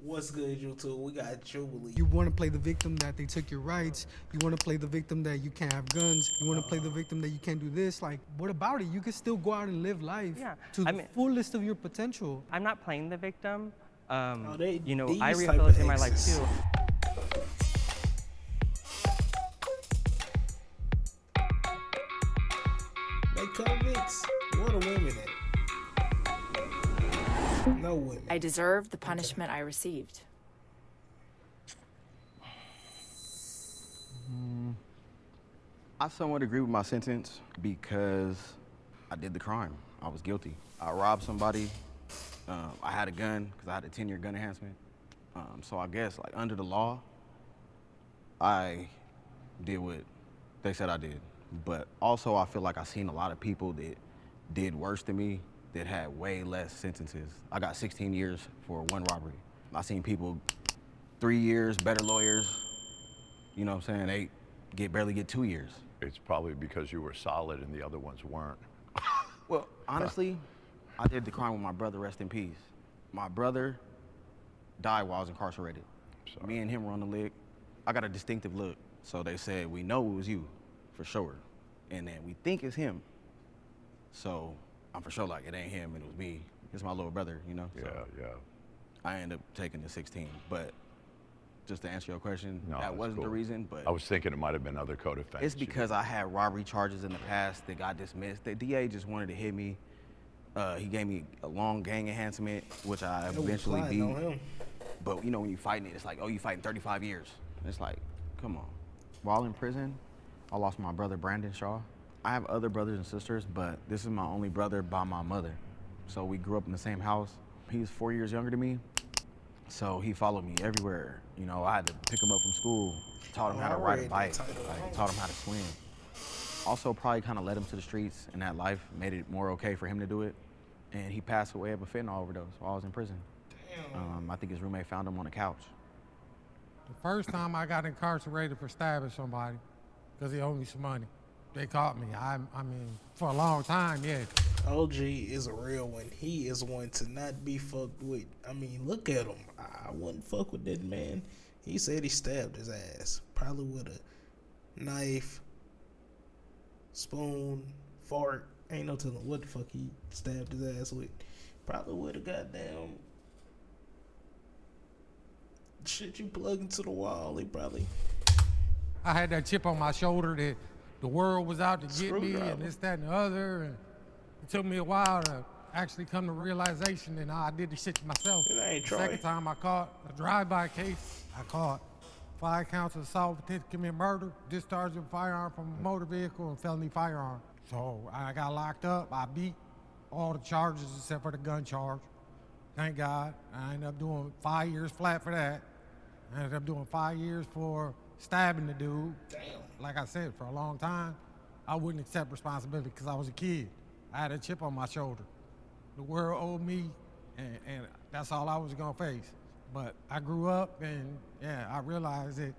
What's good, YouTube? We got Jubilee. You want to play the victim that they took your rights. You want to play the victim that you can't have guns. You want to play the victim that you can't do this. Like, what about it? You can still go out and live life to the fullest of your potential. I'm not playing the victim. I these rehabilitate my life exes. too. They convicts. What are women at? No women. I deserve the punishment I received. I somewhat agree with my sentence because I did the crime. I was guilty. I robbed somebody. I had a gun because I had a 10-year gun enhancement. So I guess, like, under the law, I did what they said I did. But also, I feel like I've seen a lot of people that did worse than me that had way less sentences. I got 16 years for one robbery. I seen people 3 years, better lawyers, you know what I'm saying? They barely get 2 years. It's probably because you were solid and the other ones weren't. Well, honestly, I did the crime with my brother, rest in peace. My brother died while I was incarcerated. Sorry. Me and him were on the lick. I got a distinctive look. So they said, we know it was you, for sure. And then we think it's him. So I'm for sure like, it ain't him, and it was me. It's my little brother, you know? Yeah, So yeah. I ended up taking the 16. But just to answer your question, No, that that's wasn't cool. the reason, but I was thinking it might have been other co-defendants. it's because I had robbery charges in the past that got dismissed. The DA just wanted to hit me. He gave me a long gang enhancement, which I eventually flying on beat. him. But you know, when you fighting it, it's like, oh, you fighting 35 years. And it's like, come on. While in prison, I lost my brother, Brandon Shaw. I have other brothers and sisters, but this is my only brother by my mother. So we grew up in the same house. He was 4 years younger than me, so he followed me everywhere. You know, I had to pick him up from school, taught him how to ride a bike, taught him how to swim. Also probably kind of led him to the streets in that life, made it more okay for him to do it. And he passed away of a fentanyl overdose while I was in prison. I think his roommate found him on a couch. The first time I got incarcerated for stabbing somebody, because he owed me some money, they caught me. I mean, for a long time, yeah. OG is a real one. He is one to not be fucked with. I mean, look at him. I wouldn't fuck with that man. He said he stabbed his ass. Probably with a knife, spoon, fart. Ain't no telling what the fuck he stabbed his ass with. Probably with a goddamn shit you plug into the wall. He probably. I had that chip on my shoulder that the world was out to get me Screwdriver. and this, that, and the other. And it took me a while to actually come to realization that I did the shit to myself. It ain't The Troy. second time I caught a drive-by case, I caught 5 counts of assault with intent to commit murder, discharge of a firearm from a motor vehicle, and felony firearm. So I got locked up. I beat all the charges except for the gun charge. Thank God. I ended up doing 5 years flat for that. I ended up doing 5 years for stabbing the dude. Damn. Like I said, for a long time, I wouldn't accept responsibility because I was a kid. I had a chip on my shoulder. The world owed me, and that's all I was gonna face. But I grew up, and yeah, I realized that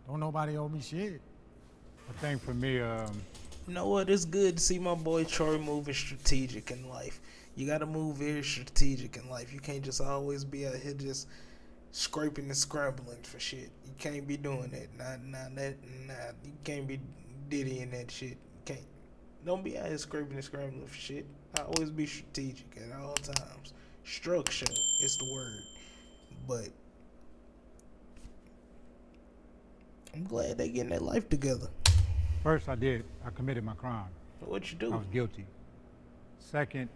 don't nobody owe me shit. I think for me, You know what? It's good to see my boy Troy moving strategic in life. You gotta move very strategic in life. You can't just always be out here just scraping and scrambling for shit. You can't be doing that. You can't be diddying that shit. You can't. Don't be out here scraping and scrambling for shit. I always be strategic at all times. Structure is the word. But I'm glad they getting their life together. first I committed my crime. What you I do? was guilty. Second,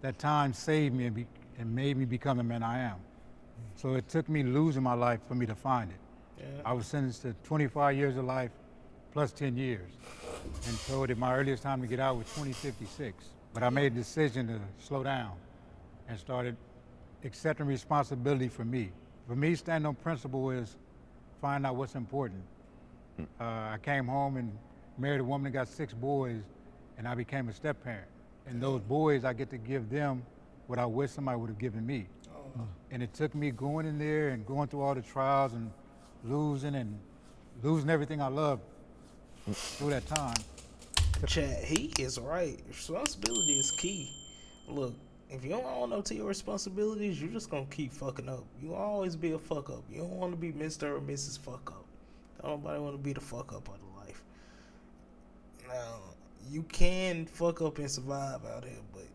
that time saved me and made me become the man I am. So it took me losing my life for me to find it. Yeah. I was sentenced to 25 years of life plus 10 years and told that my earliest time to get out was 2056. But I made a decision to slow down and started accepting responsibility for me. For me, standing on principle is find out what's important. I came home and married a woman that got 6 boys, and I became a step parent. And those boys, I get to give them what I wish somebody would have given me. And it took me going in there and going through all the trials and losing everything I loved through that time. Chat, he is right. Responsibility is key. Look, If you don't own up to your responsibilities, you're just gonna keep fucking up. You always be a fuck up. You don't want to be Mr. or Mrs. Fuck Up. Don't nobody want to be the fuck up of the life. Now, you can fuck up and survive out here, but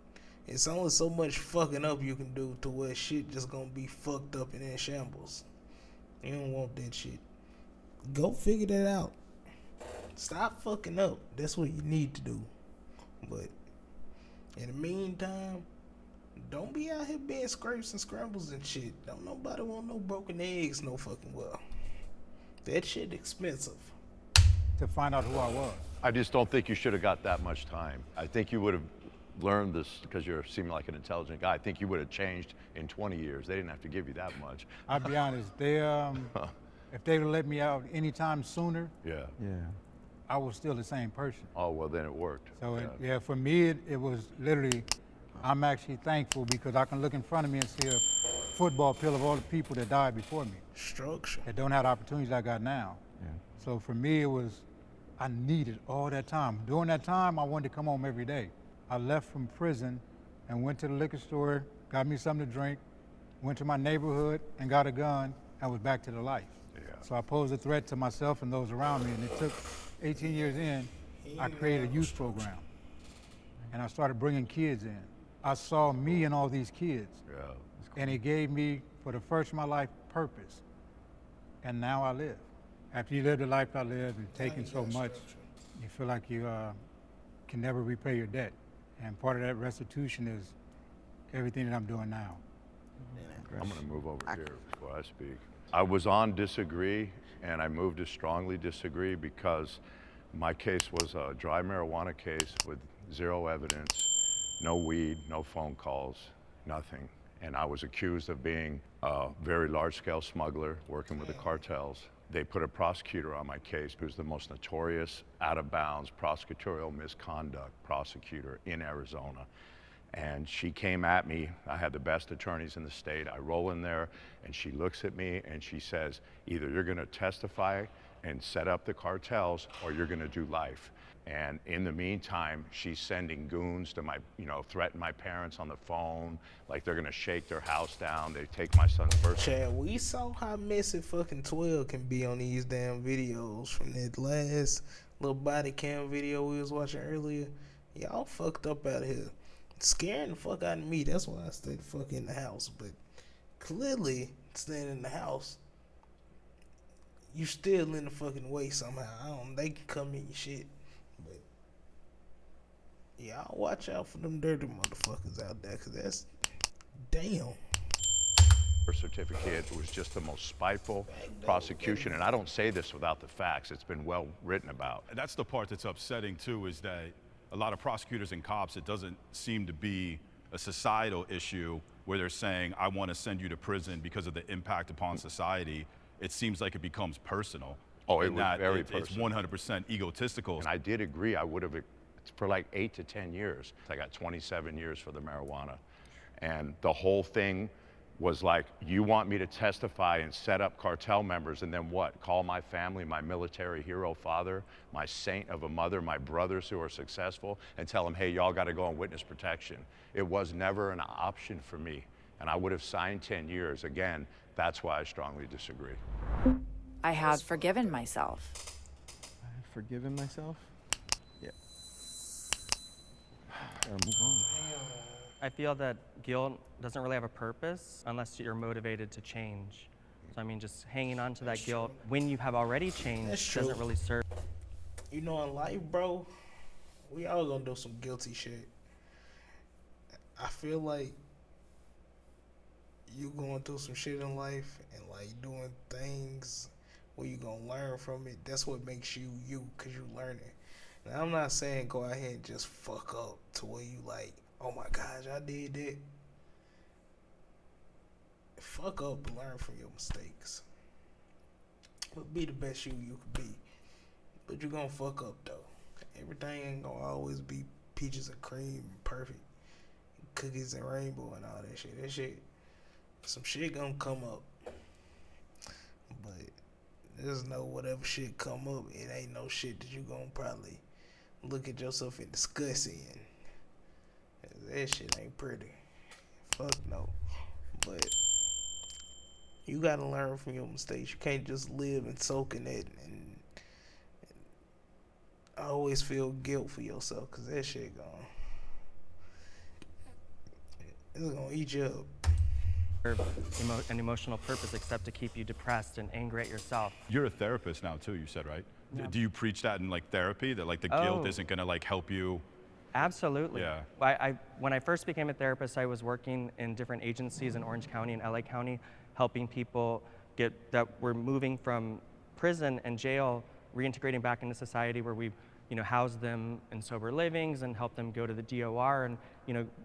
it's only so much fucking up you can do to where shit just gonna be fucked up and in shambles. You don't want that shit. Go figure that out. Stop fucking up. That's what you need to do. But in the meantime, don't be out here being scrapes and scrambles and shit. Don't nobody want no broken eggs no fucking well. That shit expensive. To find out who I was. I just don't think you should have got that much time. I think you would have learned this because you seem like an intelligent guy. I think you would have changed in 20 years. They didn't have to give you that much. I'll be honest, they if they would let me out any time sooner, Yeah. I was still the same person. Oh, well, then it worked. So for me, it was literally, I'm actually thankful because I can look in front of me and see a football field of all the people that died before me. Structure. That don't have the opportunities I got now. Yeah. So for me, it was, I needed all that time. During that time, I wanted to come home every day. I left from prison and went to the liquor store, got me something to drink, went to my neighborhood and got a gun and was back to the life. Yeah. So I posed a threat to myself and those around me, and it took 18 years in, I created a youth program. And I started bringing kids in. I saw me and all these kids. Yeah. And it gave me, for the first of my life, purpose. And now I live. After you live the life I lived and taking so much, you feel like you can never repay your debt. And part of that restitution is everything that I'm doing now. I'm going to move over here before I speak. I was on disagree, and I moved to strongly disagree because my case was a dry marijuana case with zero evidence, no weed, no phone calls, nothing. And I was accused of being a very large-scale smuggler working with the cartels. They put a prosecutor on my case who's the most notorious, out-of-bounds prosecutorial misconduct prosecutor in Arizona. And she came at me. I had the best attorneys in the state. I roll in there, and she looks at me, and she says, either you're going to testify and set up the cartels, or you're going to do life. And in the meantime, she's sending goons to my, threaten my parents on the phone, like they're gonna shake their house down. They take my son's birth. Chad, we saw how messy fucking 12 can be on these damn videos from that last little body cam video we was watching earlier. Y'all fucked up out here. Scaring the fuck out of me. That's why I stayed the fuck in the house. But clearly, staying in the house, you still in the fucking way somehow. They can come in your shit. But y'all watch out for them dirty motherfuckers out there, cause that's damn. Birth certificate was just the most spiteful prosecution, and I don't say this without the facts. It's been well written about. That's the part that's upsetting too, is that a lot of prosecutors and cops, it doesn't seem to be a societal issue where they're saying, I want to send you to prison because of the impact upon society. It seems like it becomes personal. Oh, it was very personal. It's 100% egotistical. And I did agree I would have, for like 8 to 10 years. I got 27 years for the marijuana. And the whole thing was like, you want me to testify and set up cartel members, and then what? Call my family, my military hero father, my saint of a mother, my brothers who are successful, and tell them, hey, y'all got to go on witness protection. It was never an option for me. And I would have signed 10 years. Again, that's why I strongly disagree. I have forgiven myself. I have forgiven myself? Yeah. Gotta move on. I feel that guilt doesn't really have a purpose unless you're motivated to change. So I mean, just hanging on to that guilt when you have already changed doesn't really serve. In life, bro, we all gonna do some guilty shit. I feel like you going through some shit in life and like doing things where you gonna learn from it. That's what makes you you, cause you learning. And I'm not saying go ahead and just fuck up to where you like, oh my gosh, I did that. Fuck up and learn from your mistakes. But be the best you can be. But you gonna fuck up though. Everything ain't gonna always be peaches and cream and perfect. Cookies and rainbow and all that shit. Some shit gonna come up. But there's no whatever shit come up, it ain't no shit that you gonna probably look at yourself in disgust in. That shit ain't pretty. Fuck no. But you gotta learn from your mistakes. You can't just live and soak in it and always feel guilt for yourself, cause that shit it's gonna eat you up. An emotional purpose except to keep you depressed and angry at yourself. You're a therapist now too, you said, right? Yeah. Do you preach that in like therapy, that like the guilt isn't gonna like help you? Absolutely. Yeah. When I first became a therapist, I was working in different agencies in Orange County and LA County, helping people that were moving from prison and jail, reintegrating back into society, where we, housed them in sober livings and helped them go to the DOR and,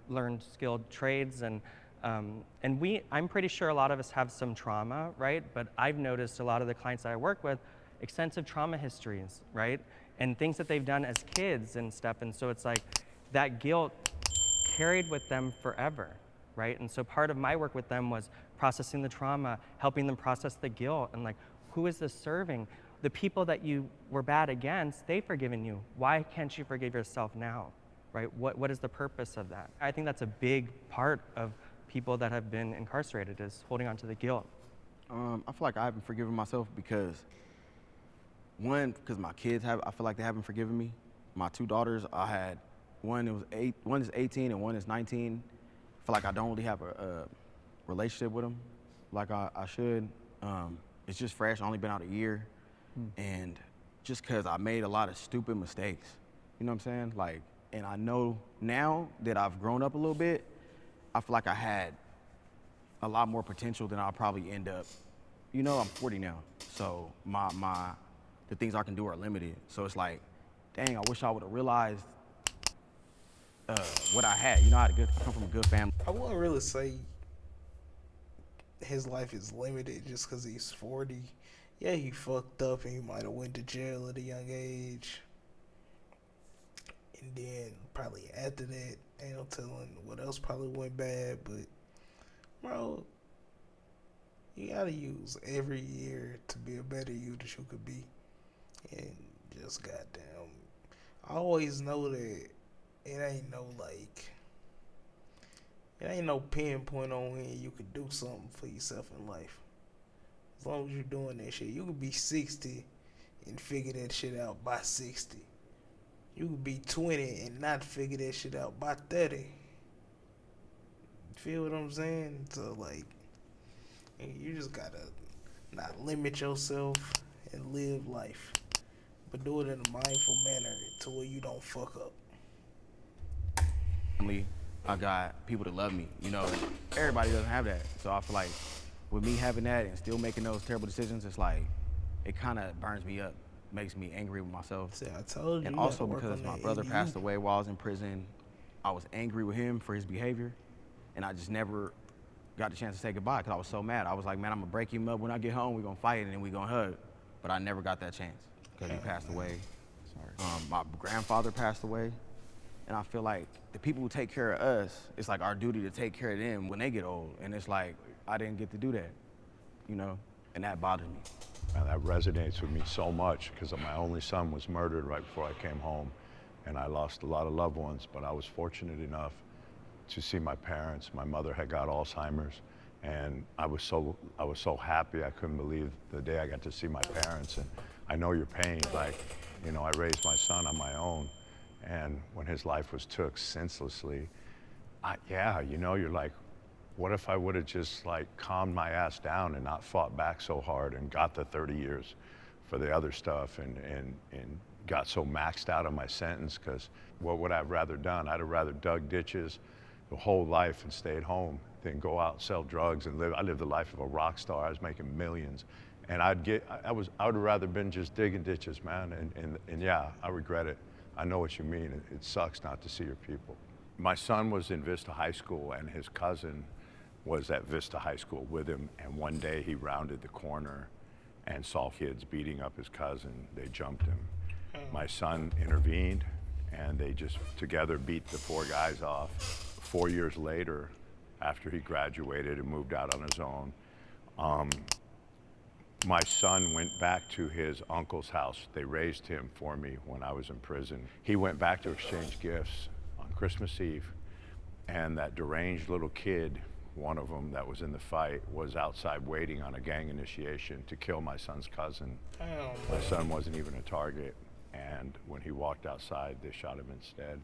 learn skilled trades. And I'm pretty sure a lot of us have some trauma, right? But I've noticed a lot of the clients that I work with, extensive trauma histories, right? And things that they've done as kids and stuff. And so it's like that guilt carried with them forever, right? And so part of my work with them was processing the trauma, helping them process the guilt, and like, who is this serving? The people that you were bad against, they've forgiven you. Why can't you forgive yourself now, right? What is the purpose of that? I think that's a big part of people that have been incarcerated, is holding on to the guilt. I feel like I haven't forgiven myself because my kids I feel like they haven't forgiven me. My two daughters, I had one is 18 and one is 19. I feel like I don't really have a relationship with them like I should. It's just fresh. I only been out a year. And just cause I made a lot of stupid mistakes, you know what I'm saying? Like, and I know now that I've grown up a little bit, I feel like I had a lot more potential than I'll probably end up. I'm 40 now, so the things I can do are limited. So it's like, dang, I wish I would have realized what I had. I come from a good family. I wouldn't really say his life is limited just because he's 40. Yeah, he fucked up and he might have went to jail at a young age. And then probably after that, ain't no telling what else probably went bad. But, bro, you gotta use every year to be a better you that you could be. And just goddamn, I always know that it ain't no pinpoint on when you could do something for yourself in life. As long as you're doing that shit, you could be 60 and figure that shit out by 60. You could be 20 and not figure that shit out by 30. Feel what I'm saying? So like, you just gotta not limit yourself and live life, but do it in a mindful manner to where you don't fuck up. I got people that love me. Everybody doesn't have that. So I feel like with me having that and still making those terrible decisions, it's like, it kind of burns me up, makes me angry with myself. See, I told you. And also because my brother passed away while I was in prison, I was angry with him for his behavior, and I just never got the chance to say goodbye because I was so mad. I was like, man, I'm gonna break him up when I get home, we're gonna fight and then we're gonna hug. But I never got that chance because he passed away. My grandfather passed away, and I feel like the people who take care of us, it's like our duty to take care of them when they get old, and it's like, I didn't get to do that, and that bothers me. And that resonates with me so much because my only son was murdered right before I came home, and I lost a lot of loved ones, but I was fortunate enough to see my parents. My mother had got Alzheimer's, and I was so happy. I couldn't believe the day I got to see my parents. And I know your pain. Like, I raised my son on my own, and when his life was took senselessly, you're like, what if I would have just like calmed my ass down and not fought back so hard and got the 30 years for the other stuff and got so maxed out on my sentence? Because what would I have rather done? I'd have rather dug ditches the whole life and stayed home than go out and sell drugs and live. I lived the life of a rock star. I was making millions. And I would have rather been just digging ditches, man. And yeah, I regret it. I know what you mean. It sucks not to see your people. My son was in Vista High School, and his cousin was at Vista High School with him, and one day he rounded the corner and saw kids beating up his cousin. They jumped him. My son intervened, and they just together beat the four guys off. 4 years later, after he graduated and moved out on his own, my son went back to his uncle's house. They raised him for me when I was in prison. He went back to exchange gifts on Christmas Eve, And that deranged little kid, one of them that was in the fight, was outside waiting on a gang initiation to kill my son's cousin. My son wasn't even a target. And when he walked outside, they shot him instead.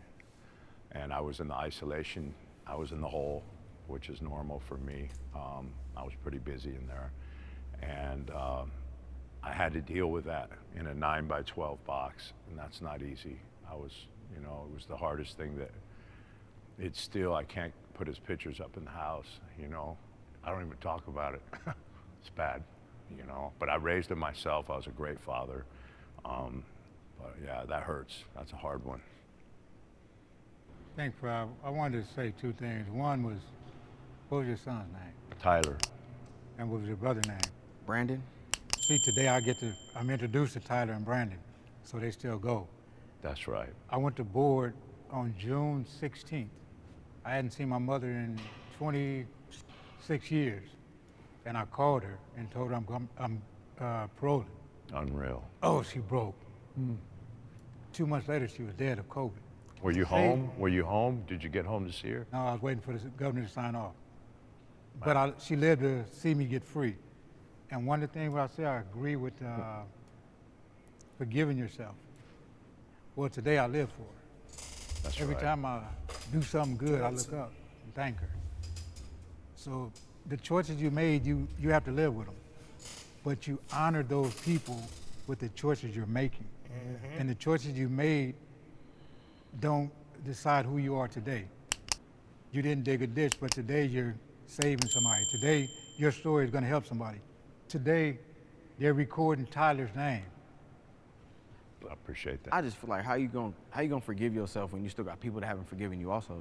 And I was in the isolation. I was in the hole, which is normal for me. I was pretty busy in there. And I had to deal with that in a 9x12 box, and that's not easy. It was the hardest thing that, it's still, I can't put his pictures up in the house, I don't even talk about it. It's bad, but I raised him myself. I was a great father. But yeah, that hurts. That's a hard one. Thanks, Rob. I wanted to say two things. One was, what was your son's name? Tyler. And what was your brother's name? Brandon. See, today I'm introduced to Tyler and Brandon, so they still go. That's right. I went to board on June 16th. I hadn't seen my mother in 26 years, and I called her and told her I'm paroling. Unreal. Oh, she broke. 2 months later, she was dead of COVID. Were you home? Were you home? Did you get home to see her? No, I was waiting for the governor to sign off. But she lived to see me get free. And one of the things where I say I agree with forgiving yourself. Well, today I live for her. That's Every right. time I do something good, I look up and thank her. So the choices you made, you have to live with them. But you honor those people with the choices you're making. Mm-hmm. And the choices you made don't decide who you are today. You didn't dig a ditch, but today you're saving somebody. Today, your story is going to help somebody. Today, they're recording Tyler's name. I appreciate that. I just feel like how you gonna forgive yourself when you still got people that haven't forgiven you also,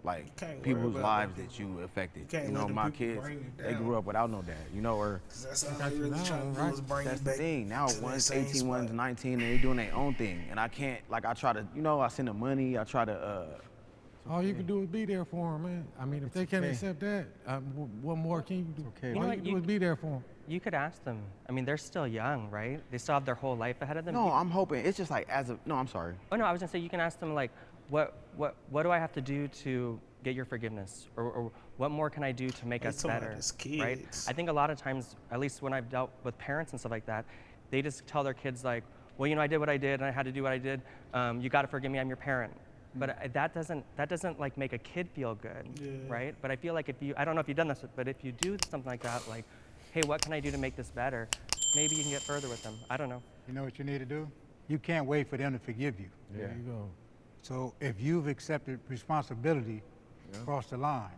Like people's lives that you affected. My kids, they grew up without no dad, or That's all they really trying to do is bring that's you the back. thing. Now to that one's same 18, one's spot. 19, and they doing their own thing. And I can't, I try to, I send them money, I try to All you can do is be there for them, man. I mean, if they can't accept that, what more can you do? Okay. All you can do is be there for them. You could ask them. I mean, they're still young, right? They still have their whole life ahead of them. No, I'm hoping. It's just like no, I'm sorry. Oh no, I was gonna say you can ask them like, what do I have to do to get your forgiveness, or what more can I do to make us better, right? I think a lot of times, at least when I've dealt with parents and stuff like that, they just tell their kids like, well, I did what I did and I had to do what I did. You got to forgive me. I'm your parent. But that doesn't like make a kid feel good, right? But I feel like I don't know if you've done this, but if you do something like that, like, hey, what can I do to make this better? Maybe you can get further with them. I don't know. You know what you need to do? You can't wait for them to forgive you. There you go. So if you've accepted responsibility, cross the line.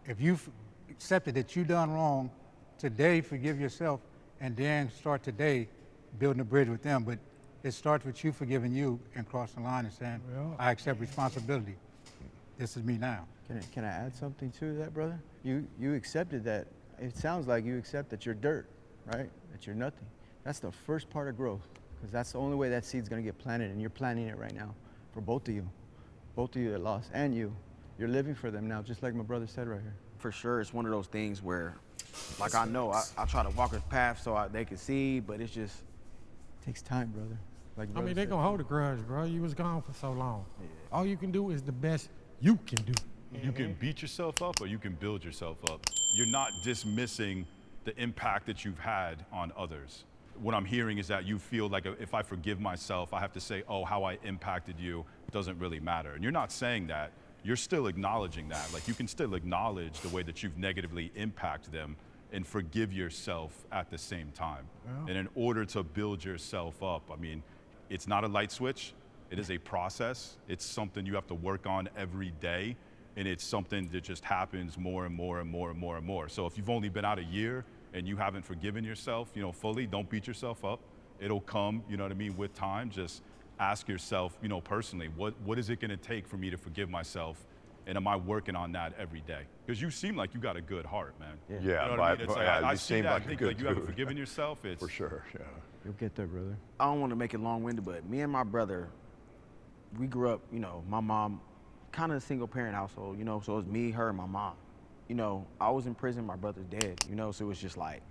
If you've accepted that you done wrong, today forgive yourself, and then start today building a bridge with them. But it starts with you forgiving you and crossing the line and saying, I accept responsibility. This is me now. Can I add something to that, brother? You accepted that. It sounds like you accept that you're dirt, right? That you're nothing. That's the first part of growth, because that's the only way that seed's gonna get planted, and you're planting it right now for both of you that lost, and you. You're living for them now, just like my brother said right here. For sure, it's one of those things where, like I know, I try to walk a path so they can see, but it's just. It takes time, brother. Like I mean, they gonna hold a grudge, bro. You was gone for so long. Yeah. All you can do is the best you can do. You can beat yourself up or you can build yourself up. You're not dismissing the impact that you've had on others. What I'm hearing is that you feel like if I forgive myself, I have to say, oh, how I impacted you doesn't really matter. And you're not saying that. You're still acknowledging that. Like, you can still acknowledge the way that you've negatively impacted them and forgive yourself at the same time. Yeah. And in order to build yourself up, I mean, it's not a light switch. It is a process. It's something you have to work on every day. And it's something that just happens more and more and more and more and more. So if you've only been out a year and you haven't forgiven yourself, fully, don't beat yourself up. It'll come, with time. Just ask yourself, personally, what is it gonna take for me to forgive myself? And am I working on that every day? Because you seem like you got a good heart, man. Yeah, I see seem that. like I think a like good you haven't dude. forgiven yourself. It's For sure, yeah. You'll get there, brother. I don't want to make it long-winded, but me and my brother, we grew up, my mom, kind of a single-parent household, so it was me, her, and my mom. I was in prison, my brother's dead, so it was just like,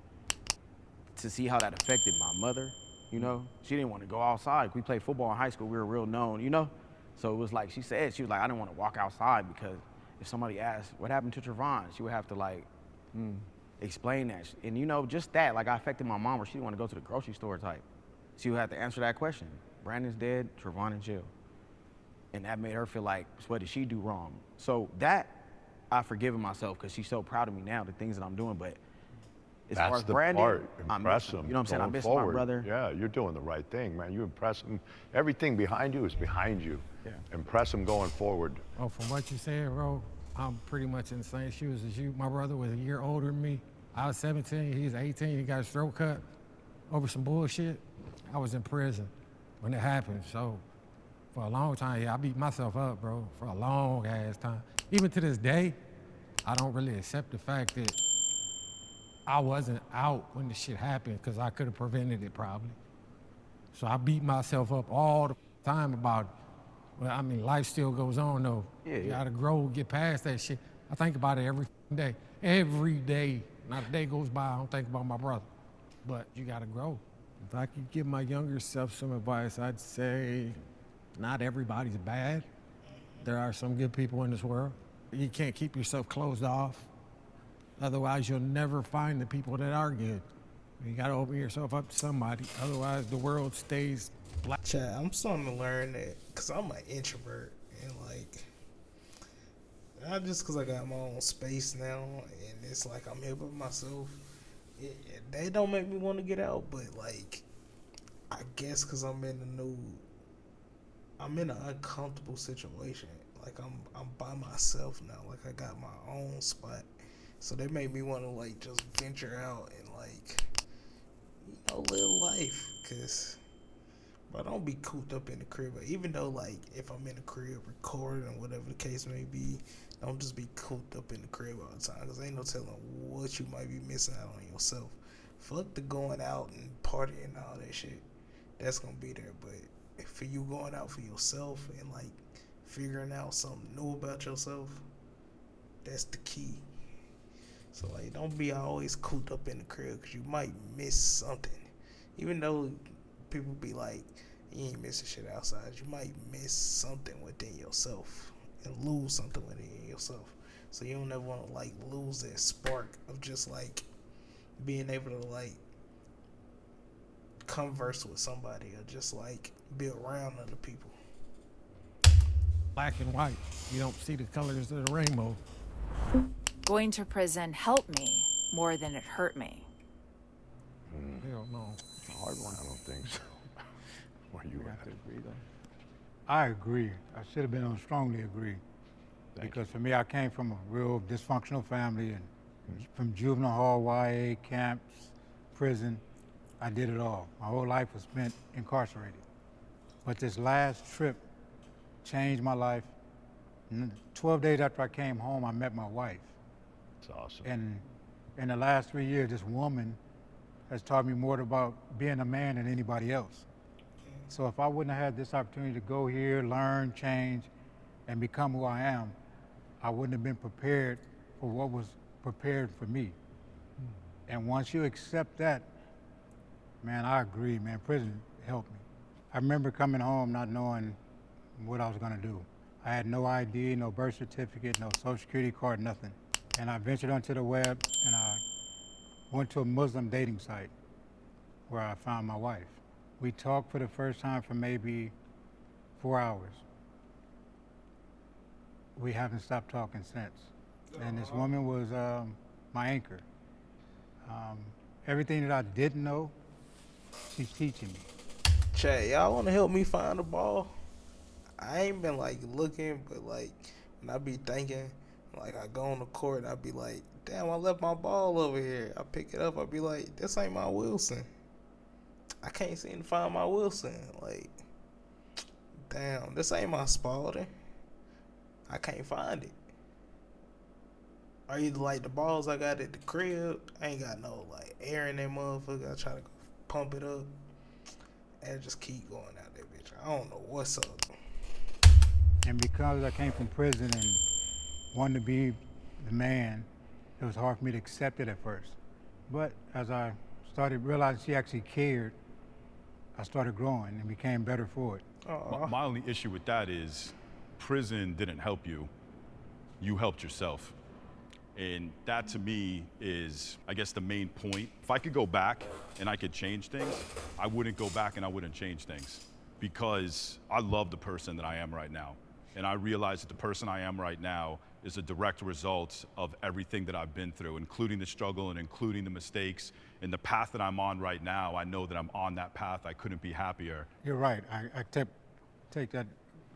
to see how that affected my mother, she didn't want to go outside. We played football in high school, we were real known, so it was like, she was like, I didn't want to walk outside because if somebody asked, what happened to Trevon? She would have to like, explain that. And you know, just that, like I affected my mom where she didn't want to go to the grocery store type. She would have to answer that question. Brandon's dead, Trevon in jail. And that made her feel like, what did she do wrong? So that, I've forgiven myself because she's so proud of me now, the things that I'm doing. But as far as Brandon, impress him. You know what I'm saying? I miss my brother. Yeah, you're doing the right thing, man. You impress him. Everything behind you is behind you. Yeah. Impress him going forward. Oh, from what you said, bro, I'm pretty much in the same shoes as you. My brother was a year older than me. I was 17, he was 18, he got his throat cut over some bullshit. I was in prison when it happened, so for a long time, yeah, I beat myself up, bro, for a long ass time. Even to this day, I don't really accept the fact that I wasn't out when the shit happened because I could have prevented it probably. So I beat myself up all the time about it. Well, I mean, life still goes on though. Yeah, you gotta grow, get past that shit. I think about it every day. Every day. Not a day goes by, I don't think about my brother. But you gotta grow. If I could give my younger self some advice, I'd say not everybody's bad. There are some good people in this world. You can't keep yourself closed off. Otherwise, you'll never find the people that are good. You gotta open yourself up to somebody. Otherwise, the world stays black. Chad, I'm starting to learn that because I'm an introvert and like, not just because I got my own space now and it's like I'm here by myself. They don't make me want to get out, but like, I guess because I'm in an uncomfortable situation. Like I'm by myself now. Like I got my own spot, so they made me want to like just venture out and like, you know, live life. Cause, but don't be cooped up in the crib. But even though like if I'm in the crib recording or whatever the case may be, don't just be cooped up in the crib all the time. Cause ain't no telling what you might be missing out on yourself. Fuck the going out and partying and all that shit. That's gonna be there. But for you going out for yourself and like figuring out something new about yourself, that's the key. So like, don't be always cooped up in the crib because you might miss something. Even though people be like, you ain't missing shit outside, you might miss something within yourself and lose something within yourself. So you don't ever want to like lose that spark of just like being able to like converse with somebody or just like be around other people. Black and white. You don't see the colors of the rainbow. Going to prison helped me more than it hurt me. Hell no. It's a hard one. I don't think so. Where you at? I agree. I should have been on strongly agree. Because for me, I came from a real dysfunctional family and from juvenile hall, YA, camps, prison. I did it all. My whole life was spent incarcerated. But this last trip changed my life. 12 days after I came home, I met my wife. That's awesome. And in the last 3 years, this woman has taught me more about being a man than anybody else. So if I wouldn't have had this opportunity to go here, learn, change, and become who I am, I wouldn't have been prepared for what was prepared for me. And once you accept that, man, I agree, man, prison helped me. I remember coming home not knowing what I was gonna do. I had no ID, no birth certificate, no social security card, nothing. And I ventured onto the web and I went to a Muslim dating site where I found my wife. We talked for the first time for maybe 4 hours. We haven't stopped talking since. And this woman was my anchor. Everything that I didn't know, she's teaching me. Chat, y'all want to help me find the ball? I ain't been like looking, but like when I be thinking, like I go on the court and I be like, damn, I left my ball over here. I pick it up, I be like, this ain't my Wilson. I can't seem to find my Wilson. Like, damn, this ain't my Spalding. I can't find it. Or either like the balls I got at the crib, I ain't got no like air in that motherfucker. I try to go pump it up and just keep going out there, bitch. I don't know what's up. And because I came from prison and wanted to be the man, it was hard for me to accept it at first. But as I started realizing she actually cared, I started growing and became better for it. My only issue with that is prison didn't help you. you helped yourself. And that to me is, I guess, the main point. If I could go back and I could change things, I wouldn't go back and I wouldn't change things, because I love the person that I am right now. And I realize that the person I am right now is a direct result of everything that I've been through, including the struggle and including the mistakes. And the path that I'm on right now, I know that I'm on that path. I couldn't be happier. You're right. I take that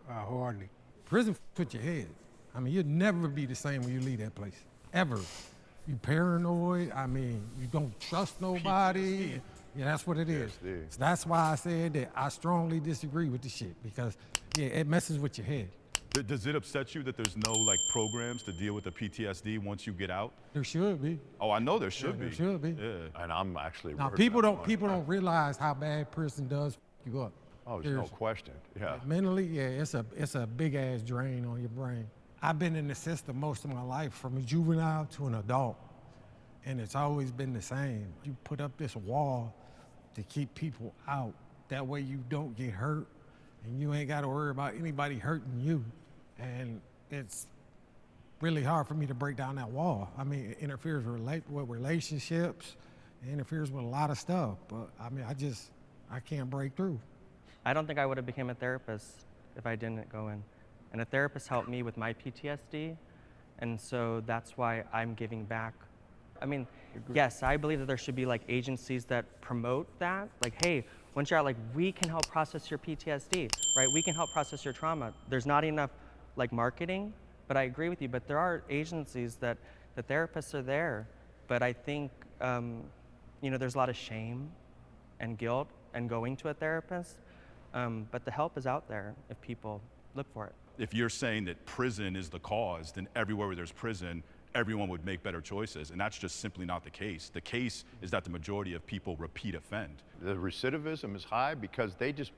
wholeheartedly. Prison put your head. I mean, you'll never be the same when you leave that place, ever. You paranoid. I mean, you don't trust nobody. PTSD. Yeah, that's what it is. PTSD. So that's why I said that I strongly disagree with the shit, because, yeah, it messes with your head. Does it upset you that there's no like programs to deal with the PTSD once you get out? There should be. Oh, I know there should be. There should be. Yeah. And I'm actually Now, working people on don't realize how bad prison does f you up. Oh, there's no question. Yeah. Mentally, yeah, it's a big ass drain on your brain. I've been in the system most of my life, from a juvenile to an adult, and it's always been the same. You put up this wall to keep people out. That way you don't get hurt, and you ain't got to worry about anybody hurting you. And it's really hard for me to break down that wall. I mean, it interferes with relationships, it interferes with a lot of stuff, but I mean, I can't break through. I don't think I would have become a therapist if I didn't go in. And a therapist helped me with my PTSD, and so that's why I'm giving back. I mean, yes, I believe that there should be like agencies that promote that. Like, hey, once you're out, like, we can help process your PTSD, right? We can help process your trauma. There's not enough like marketing, but I agree with you. But there are agencies that the therapists are there, but I think, you know, there's a lot of shame and guilt and going to a therapist. But the help is out there if people look for it. If you're saying that prison is the cause, then everywhere where there's prison, everyone would make better choices. And that's just simply not the case. The case is that the majority of people repeat offend. The recidivism is high because they just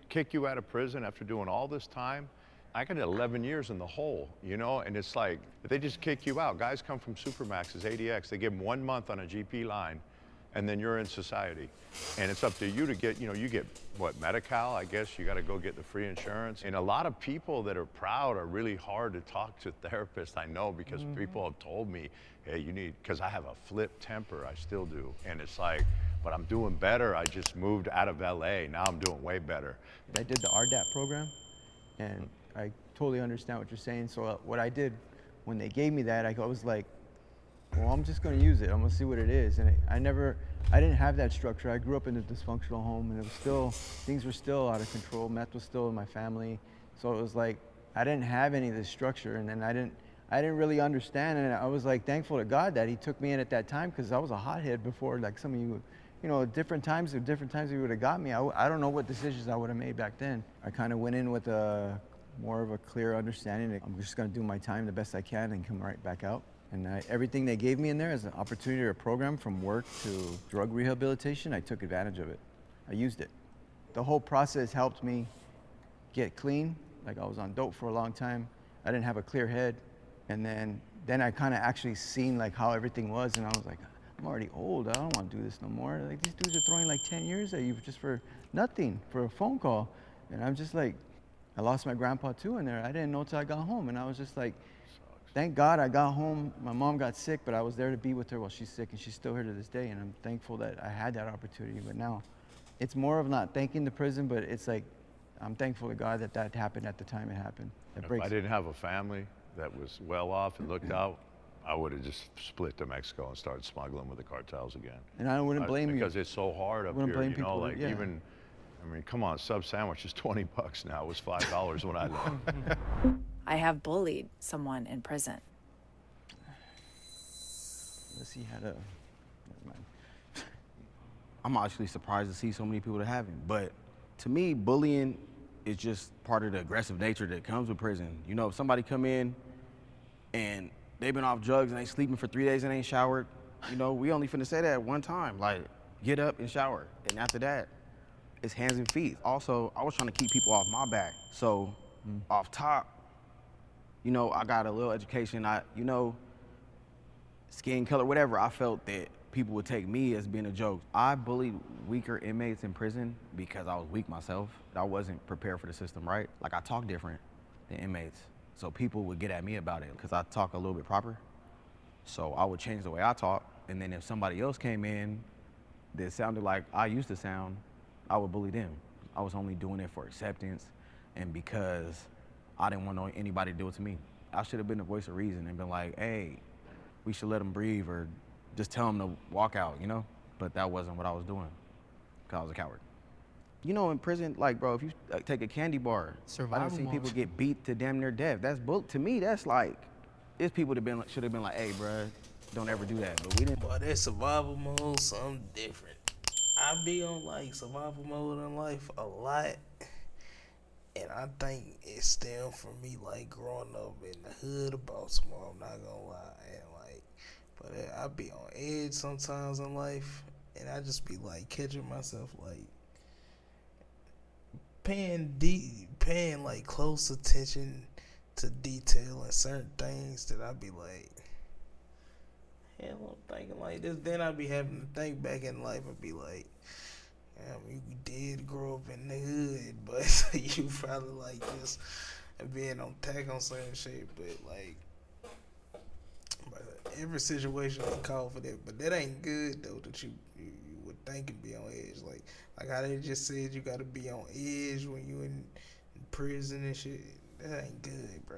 kick you out of prison after doing all this time. I got 11 years in the hole, you know, and it's like, they just kick you out. Guys come from Supermaxes, ADX, they give them 1 month on a GP line, and then you're in society. And it's up to you to get, you know, you get, what, Medi-Cal, I guess, you gotta go get the free insurance. And a lot of people that are proud are really hard to talk to therapists, I know, because people have told me, hey, you need, because I have a flip temper, I still do. And it's like, but I'm doing better, I just moved out of LA, now I'm doing way better. I did the RDAP program, and I totally understand what you're saying. So what I did, when they gave me that, I was like, well, I'm just gonna use it. I'm gonna see what it is. And I didn't have that structure. I grew up in a dysfunctional home, and things were still out of control. Meth was still in my family. So it was like, I didn't have any of this structure, and then I didn't really understand. And I was like thankful to God that he took me in at that time, because I was a hothead before, like some of you, you know, different times he would have got me. I don't know what decisions I would have made back then. I kind of went in with more of a clear understanding that I'm just gonna do my time the best I can and come right back out. And everything they gave me in there as an opportunity or a program, from work to drug rehabilitation, I took advantage of it. I used it. The whole process helped me get clean. Like, I was on dope for a long time. I didn't have a clear head. And then I kind of actually seen like how everything was, and I was like, I'm already old. I don't want to do this no more. Like, these dudes are throwing like 10 years at you just for nothing, for a phone call. And I'm just like, I lost my grandpa too in there. I didn't know till I got home, and I was just like, thank God I got home. My mom got sick, but I was there to be with her while she's sick, and she's still here to this day, and I'm thankful that I had that opportunity. But now, it's more of not thanking the prison, but it's like, I'm thankful to God that happened at the time it happened. If I didn't have a family that was well off and looked out, I would have just split to Mexico and started smuggling with the cartels again. And I wouldn't blame you. Because it's so hard up here, you know, like yeah. even, I mean, come on, sub sandwich is 20 bucks now. It was $5 when I left. I have bullied someone in prison. Let's see how to, never mind. I'm actually surprised to see so many people that haven't. But to me, bullying is just part of the aggressive nature that comes with prison. You know, if somebody come in and they've been off drugs and they sleeping for 3 days and ain't showered, you know, we only finna say that one time, like, get up and shower. And after that, it's hands and feet. Also, I was trying to keep people off my back. So off top, you know, I got a little education. You know, skin color, whatever, I felt that people would take me as being a joke. I bullied weaker inmates in prison because I was weak myself. I wasn't prepared for the system, right? Like, I talk different than inmates. So people would get at me about it because I talk a little bit proper. So I would change the way I talk. And then if somebody else came in that sounded like I used to sound, I would bully them. I was only doing it for acceptance and because I didn't want anybody to do it to me. I should have been the voice of reason and been like, hey, we should let them breathe or just tell them to walk out, you know? But that wasn't what I was doing because I was a coward. You know, in prison, like, bro, if you take a candy bar, I done seen people get beat to damn near death. To me, that's like, it's people that should have been like, hey, bro, don't ever do that. But we didn't. But that survival mode, something different. I be on like survival mode in life a lot. And I think it stemmed from me like growing up in the hood of Baltimore, I'm not gonna lie. And like, but I be on edge sometimes in life, and I just be like catching myself like paying like close attention to detail and certain things that I be like, hell, I'm thinking like this. Then I be having to think back in life and be like, you did grow up in the hood, but you probably like just being on tack on certain shit. But like, every situation can call for that. But that ain't good though. That you would think and be on edge. Like how they just said you got to be on edge when you in prison and shit. That ain't good, bro.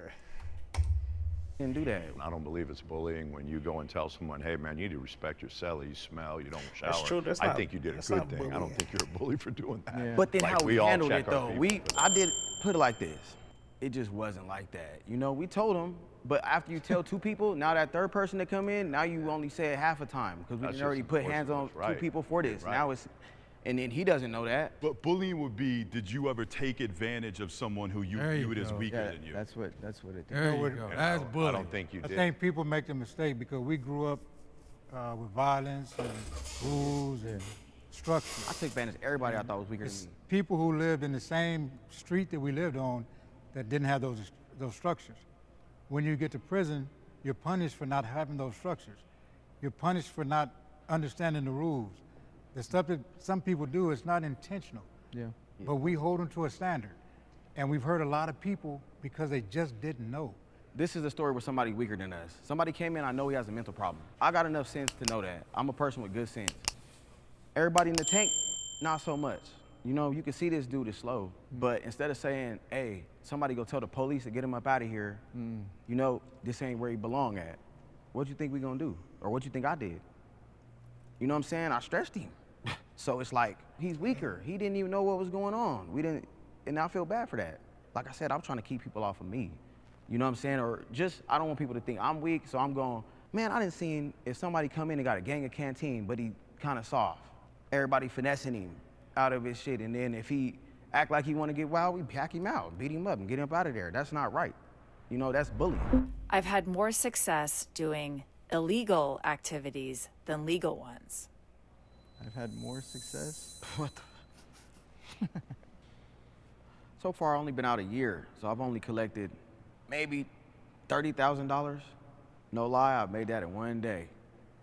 Didn't do that. I don't believe it's bullying when you go and tell someone, hey man, you need to respect your celly, you smell, you don't shower. That's true. I think you did a good thing. I don't think you're a bully for doing that. Yeah. But then like, how we handled it though, I did put it like this. It just wasn't like that. You know, we told them, but after you tell two people, now that third person to come in, now you only say it half a time because we didn't already put hands on two people for this. Right. Now it's, and then he doesn't know that. But bullying would be, did you ever take advantage of someone who you viewed as weaker than you? That's what it There you go. That's bullying. I don't think you did. I think people make the mistake because we grew up with violence and rules and structure. I took advantage of everybody I thought was weaker than me. People who lived in the same street that we lived on that didn't have those structures. When you get to prison, you're punished for not having those structures. You're punished for not understanding the rules. The stuff that some people do is not intentional. Yeah. But we hold them to a standard. And we've heard a lot of people because they just didn't know. This is a story with somebody weaker than us. Somebody came in, I know he has a mental problem. I got enough sense to know that. I'm a person with good sense. Everybody in the tank, not so much. You know, you can see this dude is slow, but instead of saying, hey, somebody go tell the police to get him up out of here, you know, this ain't where he belong at. What you think we gonna do? Or what you think I did? You know what I'm saying? I stretched him. So it's like, he's weaker. He didn't even know what was going on. And I feel bad for that. Like I said, I'm trying to keep people off of me. You know what I'm saying? Or just, I don't want people to think I'm weak, so I'm going, man, I didn't see if somebody come in and got a gang of canteen, but he kind of soft. Everybody finessing him out of his shit, and then if he act like he want to get wild, we pack him out, beat him up, and get him up out of there. That's not right. You know, that's bullying. I've had more success doing illegal activities than legal ones. I've had more success? What the? So far, I've only been out a year, so I've only collected maybe $30,000. No lie, I made that in one day.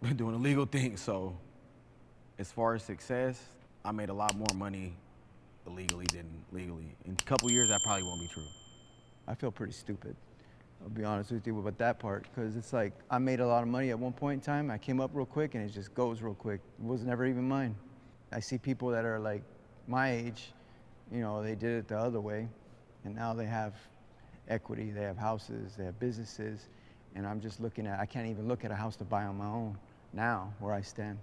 Been doing illegal things, so as far as success, I made a lot more money illegally than legally. In a couple years, that probably won't be true. I feel pretty stupid. I'll be honest with you about that part, because it's like I made a lot of money at one point in time. I came up real quick, and it just goes real quick. It was never even mine. I see people that are like my age, you know, they did it the other way, and now they have equity, they have houses, they have businesses, and I'm just looking at, I can't even look at a house to buy on my own now, where I stand.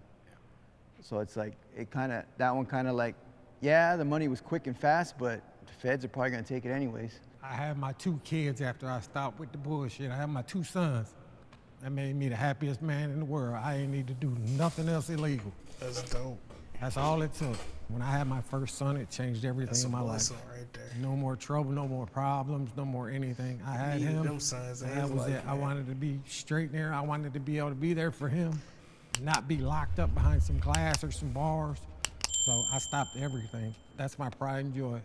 So it's like, that one kind of like, yeah, the money was quick and fast, but the feds are probably gonna take it anyways. I had my 2 kids after I stopped with the bullshit. I had my 2 sons. That made me the happiest man in the world. I ain't need to do nothing else illegal. That's dope. That's all it took. When I had my first son, it changed everything in my life. Right there. No more trouble, no more problems, no more anything. I had him. Them sons, and that was it. man. I wanted to be straight there. I wanted to be able to be there for him, not be locked up behind some glass or some bars. So I stopped everything. That's my pride and joy.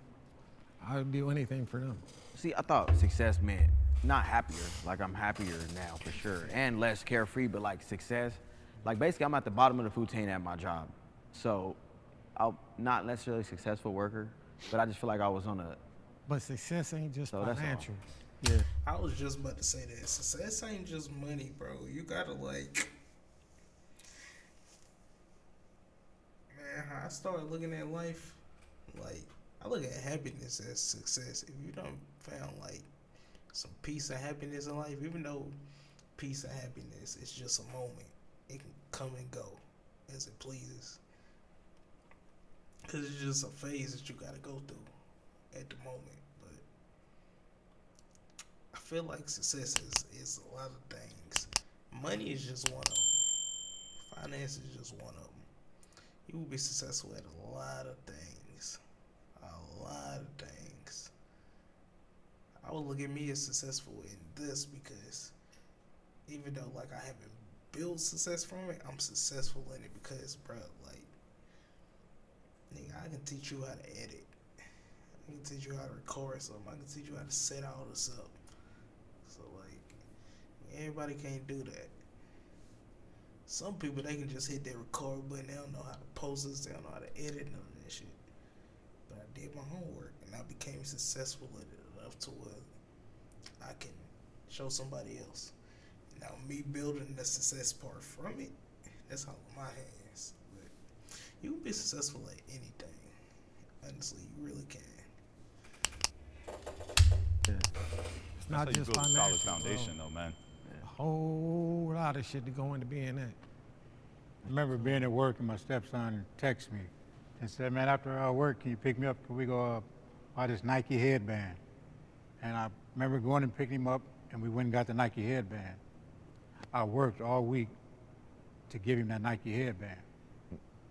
I would do anything for them. See, I thought success meant not happier, like I'm happier now for sure, and less carefree, but like success. Like basically I'm at the bottom of the food chain at my job. So I'm not necessarily a successful worker, but I just feel like I was on a... But success ain't just financial. Yeah. I was just about to say that success ain't just money, bro. You gotta like, man. How I started looking at life, like I look at happiness as success. If you don't found like some peace and happiness in life, even though peace and happiness is just a moment, it can come and go as it pleases. Cause it's just a phase that you gotta go through at the moment. But I feel like success is a lot of things. Money is just one of them. Finance is just one of them. You will be successful at a lot of things. A lot of things. I would look at me as successful in this because even though like I haven't built success from it, I'm successful in it because, bro, like, nigga, I can teach you how to edit. I can teach you how to record something. I can teach you how to set all this up. So like, everybody can't do that. Some people, they can just hit that record button. They don't know how to post this. They don't know how to edit none of that shit. But I did my homework and I became successful at it enough to where I can show somebody else. Now me building the success part from it, that's all in my hands. But you can be successful at anything. Honestly, you really can. It's not That's how you just build a solid financial, foundation, bro. though, man. A whole lot of shit to go into being that. I remember being at work and my stepson texted me and said, man, after work, can you pick me up? Can we go buy this Nike headband? And I remember going and picking him up, and we went and got the Nike headband. I worked all week to give him that Nike headband.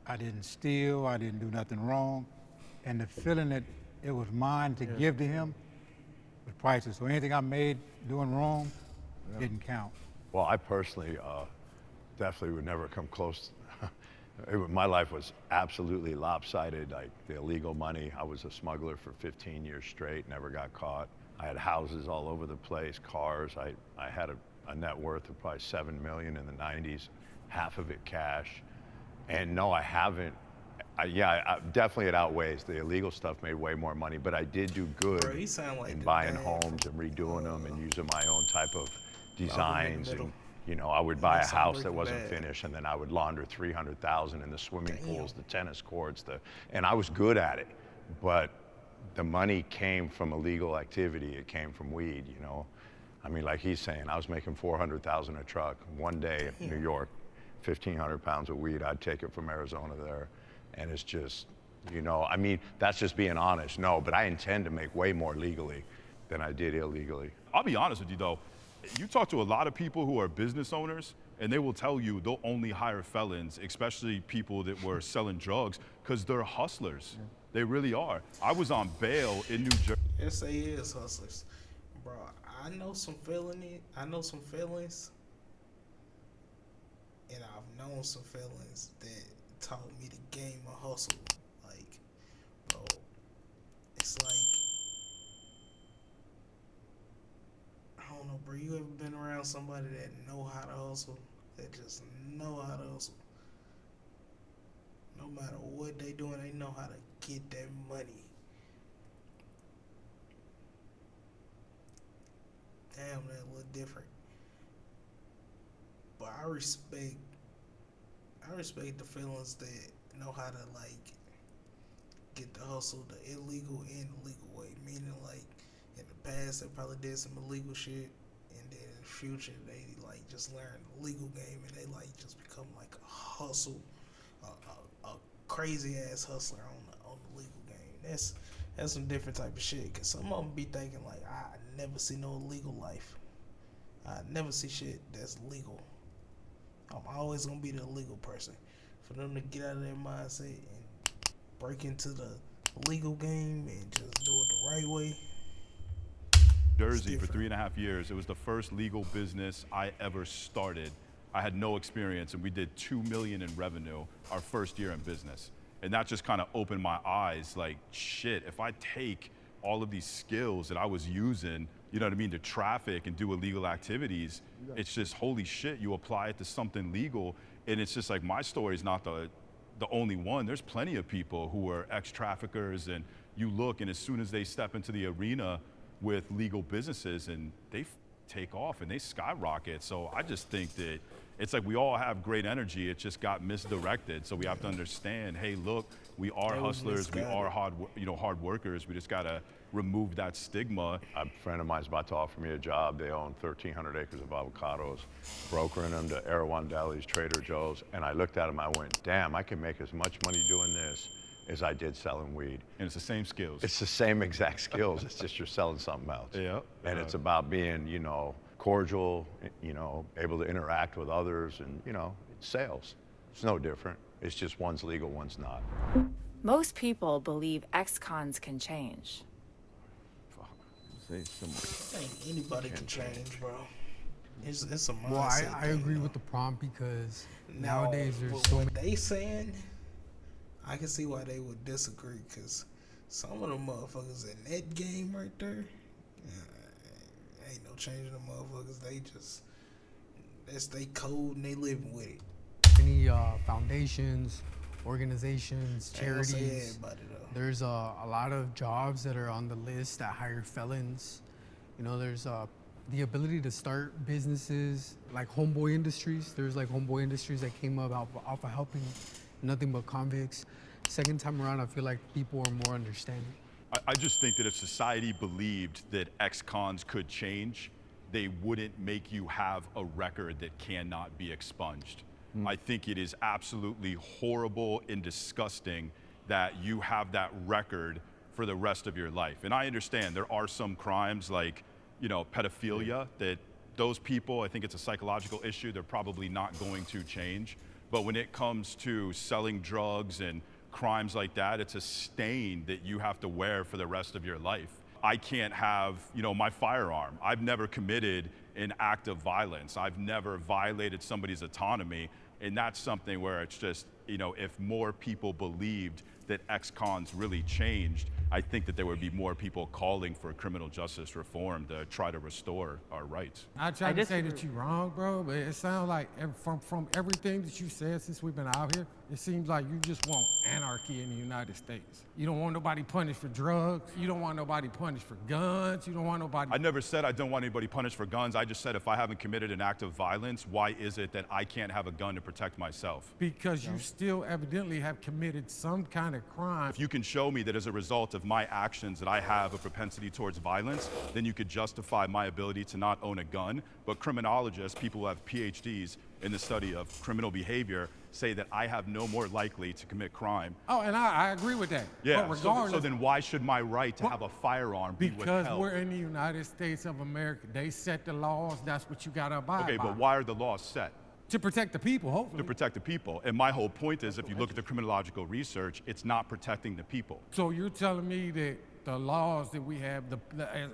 I didn't steal, I didn't do nothing wrong, and the feeling that it was mine to give to him was priceless. So anything I made doing wrong didn't count. Well, I personally definitely would never come close. My life was absolutely lopsided, like the illegal money. I was a smuggler for 15 years straight, never got caught. I had houses all over the place, cars. I had a net worth of probably $7 million in the 90s, half of it cash. And no, I haven't. Definitely it outweighs. The illegal stuff made way more money, but I did do good Bro, you sound like in the buying dad homes and redoing them and using my own type of designs. middle. And you know, I would buy a That's some house that Breaking wasn't Bad. finished, and then I would launder $300,000 in the swimming Damn. pools, the tennis courts, and I was good at it. But the money came from illegal activity. It came from weed, you know. I mean, like he's saying, I was making $400,000 a truck one day in New York, 1,500 pounds of weed. I'd take it from Arizona there, and it's just, you know, I mean, that's just being honest. No, but I intend to make way more legally than I did illegally. I'll be honest with you, though. You talk to a lot of people who are business owners, and they will tell you they'll only hire felons, especially people that were selling drugs, because they're hustlers. Yeah. They really are. I was on bail in New Jersey. Yes, they is hustlers. Bro, I know some felonies, and I've known some felons that taught me the game of hustle. Like, bro, it's like, I don't know, bro, you ever been around somebody that know how to hustle? That just know how to hustle? No matter what they doing, they know how to get that money. Damn, that look different. But I respect the feelings that know how to like get the hustle the illegal and the legal way. Meaning like in the past they probably did some illegal shit, and then in the future they like just learn the legal game and they like just become like a hustle, a crazy ass hustler on the legal game. That's some different type of shit. Cause some of them be thinking like, I never see no illegal life. I never see shit that's legal. I'm always gonna be the illegal person. For them to get out of their mindset and break into the legal game and just do it the right way. Jersey for 3.5 years. It was the first legal business I ever started. I had no experience, and we did $2 million in revenue our first year in business. And that just kind of opened my eyes, like, shit, if I take all of these skills that I was using, you know what I mean, to traffic and do illegal activities, it's just, holy shit, you apply it to something legal, and it's just like, my story is not the only one. There's plenty of people who are ex-traffickers, and you look, and as soon as they step into the arena, with legal businesses, and they take off and they skyrocket. So I just think that it's like we all have great energy. It just got misdirected. So we have to understand, hey, look, we are hustlers. We are hard workers. We just gotta remove that stigma. A friend of mine's about to offer me a job. They own 1,300 acres of avocados, brokering them to Erewhon Delis, Trader Joe's. And I looked at him, I went, damn, I can make as much money doing this as I did selling weed. And it's the same skills. It's the same exact skills. It's just you're selling something else. Yeah. And it's about being, cordial, able to interact with others, and, it's sales. It's no different. It's just one's legal, one's not. Most people believe ex-cons can change. I think anybody can change, bro. It's a mindset. Well, I agree with the prompt because nowadays there's so many. They saying, I can see why they would disagree, because some of them motherfuckers in that game right there, ain't no changing them motherfuckers. That's they code and they living with it. Many foundations, organizations, charities. There's a lot of jobs that are on the list that hire felons. There's the ability to start businesses like Homeboy Industries. There's like Homeboy Industries that came up off of helping nothing but convicts. Second time around, I feel like people are more understanding. I just think that if society believed that ex-cons could change, they wouldn't make you have a record that cannot be expunged. I think it is absolutely horrible and disgusting that you have that record for the rest of your life. And I understand there are some crimes like, pedophilia, that those people, I think it's a psychological issue, they're probably not going to change. But when it comes to selling drugs and crimes like that, it's a stain that you have to wear for the rest of your life. I can't have, my firearm. I've never committed an act of violence. I've never violated somebody's autonomy. And that's something where it's just, if more people believed that ex-cons really changed, I think that there would be more people calling for criminal justice reform to try to restore our rights. I try to say that you're wrong, bro, but it sounds like from everything that you said since we've been out here, it seems like you just want anarchy in the United States. You don't want nobody punished for drugs. You don't want nobody punished for guns. You don't want nobody... I never said I don't want anybody punished for guns. I just said if I haven't committed an act of violence, why is it that I can't have a gun to protect myself? Because you still evidently have committed some kind of crime. If you can show me that as a result of my actions that I have a propensity towards violence, then you could justify my ability to not own a gun. But criminologists, people who have PhDs in the study of criminal behavior, say that I have no more likely to commit crime. Oh, and I agree with that. Yeah, but regardless, so then why should my right to have a firearm be withheld? Because we're in the United States of America. They set the laws. That's what you got to abide by. Okay, but why are the laws set? To protect the people, hopefully. To protect the people. And my whole point is, if you look at the criminological research, it's not protecting the people. So you're telling me that the laws that we have,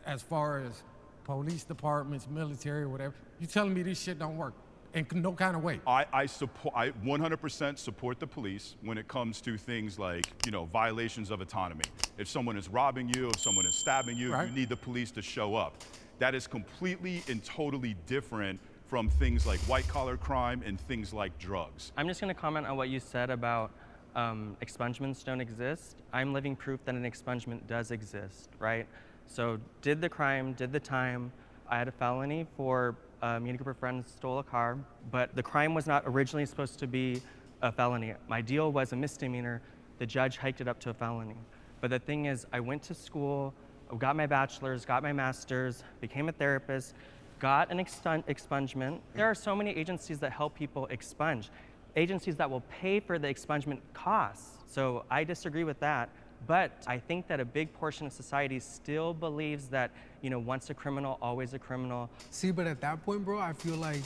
as far as police departments, military, whatever, you're telling me this shit don't work in no kind of way? I 100% support the police when it comes to things like, violations of autonomy. If someone is robbing you, if someone is stabbing you, you need the police to show up. That is completely and totally different from things like white-collar crime and things like drugs. I'm just going to comment on what you said about expungements don't exist. I'm living proof that an expungement does exist, right? So did the crime, did the time. I had a felony for me and a group of friends stole a car, but the crime was not originally supposed to be a felony. My deal was a misdemeanor. The judge hiked it up to a felony. But the thing is, I went to school, got my bachelor's, got my master's, became a therapist, got an expungement. There are so many agencies that help people expunge, agencies that will pay for the expungement costs. So I disagree with that. But I think that a big portion of society still believes that, once a criminal, always a criminal. See, but at that point, bro, I feel like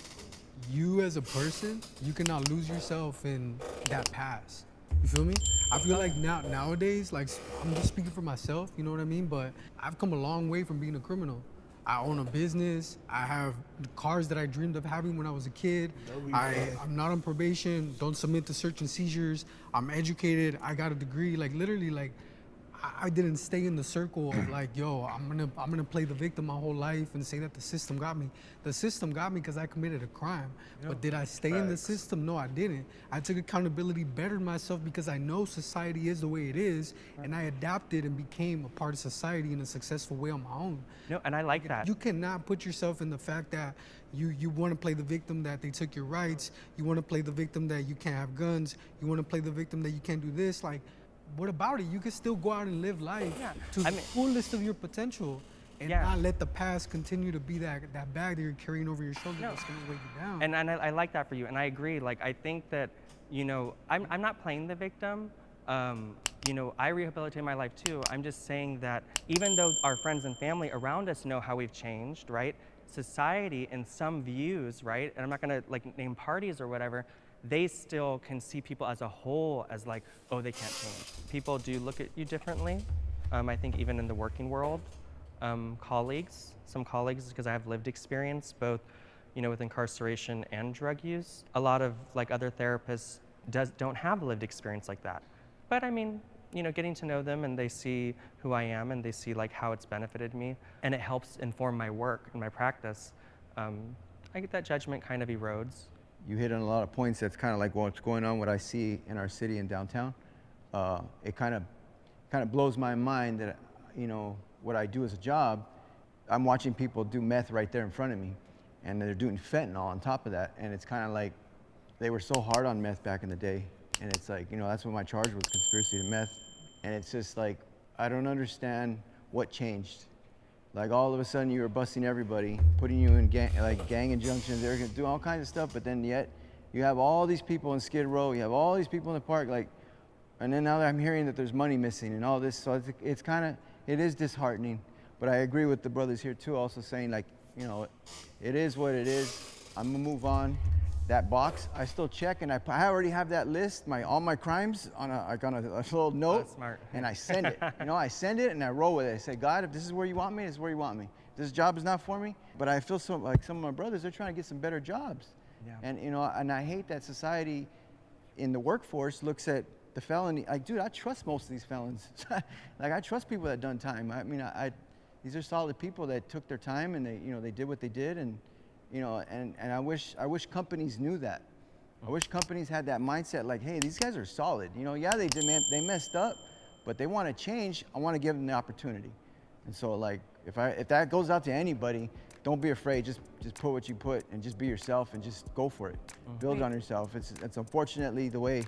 you as a person, you cannot lose yourself in that past. You feel me? I feel like nowadays, like, I'm just speaking for myself, you know what I mean? But I've come a long way from being a criminal. I own a business. I have the cars that I dreamed of having when I was a kid. I'm not on probation. Don't submit to search and seizures. I'm educated. I got a degree. Like, literally, like, I didn't stay in the circle of like, yo, I'm gonna play the victim my whole life and say that the system got me. The system got me because I committed a crime. But did I stay in the system? No, I didn't. I took accountability, bettered myself because I know society is the way it is, and I adapted and became a part of society in a successful way on my own. No, and I like that. You cannot put yourself in the fact that you want to play the victim that they took your rights. You want to play the victim that you can't have guns. You want to play the victim that you can't do this. Like, what about it? You can still go out and live life to the fullest of your potential and not let the past continue to be that bag that you're carrying over your shoulder that's going to weigh you down. And I like that for you, and I agree. Like, I think that, you know, I'm not playing the victim. You know, I rehabilitate my life too. I'm just saying that even though our friends and family around us know how we've changed, right? Society in some views, right? And I'm not gonna like name parties or whatever, they still can see people as a whole as like, oh, they can't change. People do look at you differently. I think even in the working world, some colleagues, because I have lived experience, both, you know, with incarceration and drug use. A lot of like other therapists don't have lived experience like that. But I mean, you know, getting to know them and they see who I am and they see like how it's benefited me and it helps inform my work and my practice. I get that judgment kind of erodes. You hit on a lot of points that's kind of like what's going on, what I see in our city and downtown. It kind of blows my mind that, you know, what I do as a job, I'm watching people do meth right there in front of me, and they're doing fentanyl on top of that, and it's kind of like they were so hard on meth back in the day, and it's like, you know, that's what my charge was, conspiracy to meth, and it's just like, I don't understand what changed. Like all of a sudden you were busting everybody, putting you in gang injunctions, they're gonna do all kinds of stuff, but then yet you have all these people in Skid Row, you have all these people in the park, like, and then now I'm hearing that there's money missing and all this, so it's kind of, it is disheartening. But I agree with the brothers here too, also saying like, you know, it is what it is. I'm gonna move on. That box, I still check, and I already have that list, all my crimes on a little note. That's smart. And I send it. You know, I send it and I roll with it. I say, God, if this is where you want me, this is where you want me. This job is not for me. But I feel so like some of my brothers, they're trying to get some better jobs. Yeah. And you know, and I hate that society in the workforce looks at the felony. Like, dude, I trust most of these felons. Like, I trust people that done time. I mean, these are solid people that took their time and they, you know, they did what they did, and you know, and I wish companies knew that. I wish companies had that mindset, like, hey, these guys are solid. You know, yeah, they messed up, but they want to change. I want to give them the opportunity. And so, like, if that goes out to anybody, don't be afraid. Just put what you put, and just be yourself, and just go for it. Build on yourself. It's unfortunately the way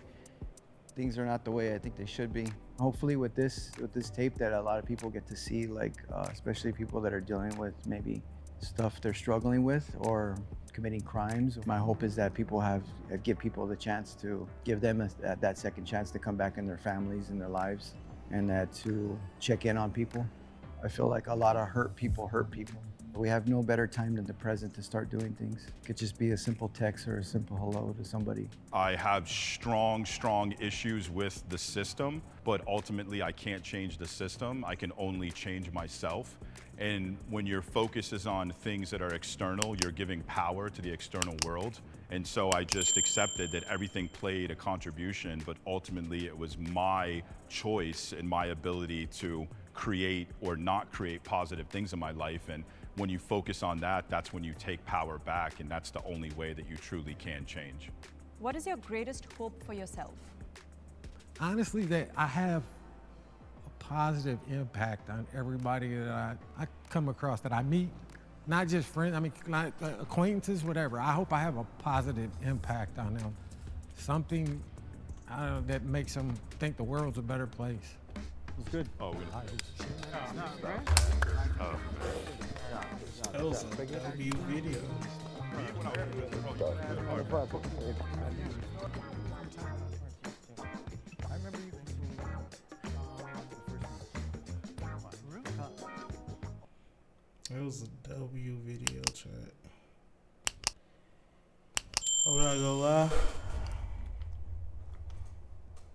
things are not the way I think they should be. Hopefully, with this tape, that a lot of people get to see, like, especially people that are dealing with maybe stuff they're struggling with or committing crimes. My hope is that people give people the chance to give them that second chance to come back in their families and their lives, and that to check in on people. I feel like a lot of hurt people. We have no better time than the present to start doing things. It could just be a simple text or a simple hello to somebody. I have strong issues with the system, but ultimately I can't change the system. I can only change myself. And when your focus is on things that are external, you're giving power to the external world. And so I just accepted that everything played a contribution, but ultimately it was my choice and my ability to create or not create positive things in my life. And when you focus on that, that's when you take power back, and that's the only way that you truly can change. What is your greatest hope for yourself? Honestly, that I have a positive impact on everybody that I come across, that I meet, not just friends, I mean, like acquaintances, whatever. I hope I have a positive impact on them. Something, I don't know, that makes them think the world's a better place. It's good. Oh, That was a W video. It was a W video chat. I'm not gonna lie.